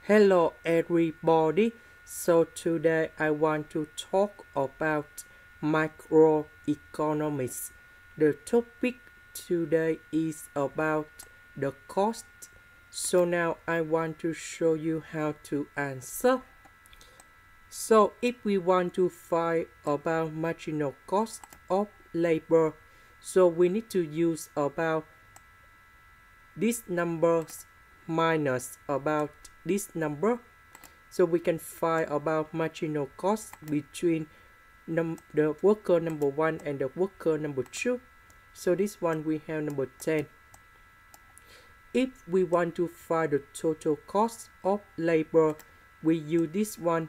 Hello everybody. So today I want to talk about microeconomics. The topic today is about the cost. So now I want to show you how to answer. So if we want to find about marginal cost of labor, so we need to use about these numbers minus about this number, so we can find about marginal cost between the worker number 1 and the worker number 2. So this one we have number 10. If we want to find the total cost of labor, we use this one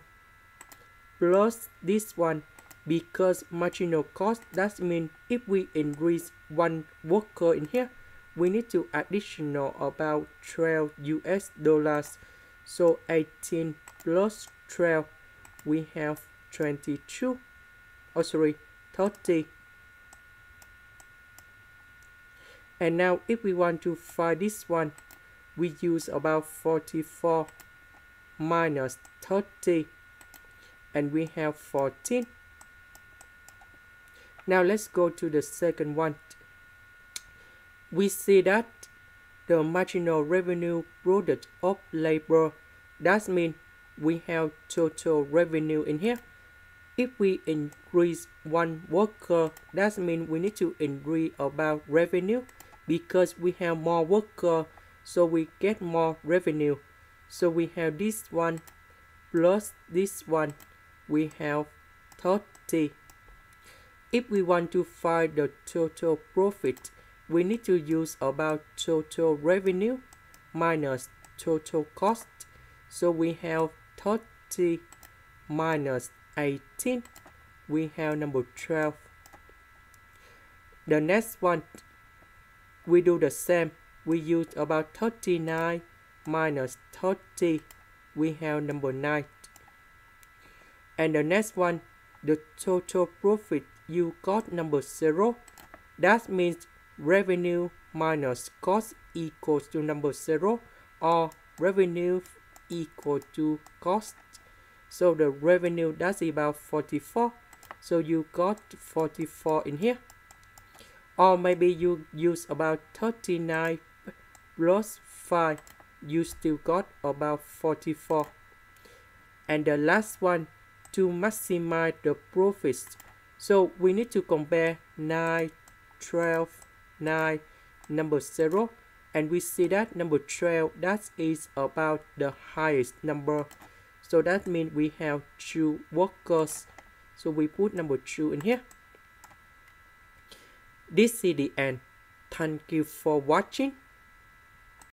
plus this one, because marginal cost, that means if we increase one worker in here, we need to additional about 12 US dollars. So 18 plus 12, we have 22. 30. And now if we want to find this one, we use about 44 minus 30, and we have 14. Now let's go to the second one. We see that the marginal revenue product of labor, that means we have total revenue in here. If we increase one worker, that means we need to increase about revenue, because we have more worker, so we get more revenue. So we have this one plus this one, we have 30. If we want to find the total profit, we need to use about total revenue minus total cost. So we have 30 minus 18, we have number 12. The next one, we do the same. We use about 39 minus 30, we have number 9. And the next one, the total profit, you got number 0. That means revenue minus cost equals to number 0, or revenue equal to cost. So the revenue, that's about 44. So you got 44 in here. Or maybe you use about 39 plus 5, you still got about 44. And the last one, to maximize the profits, so we need to compare 9, 12, 9, number 0, and we see that number 12, that is about the highest number. So that means we have 2 workers. So we put number 2 in here. This is the end. Thank you for watching.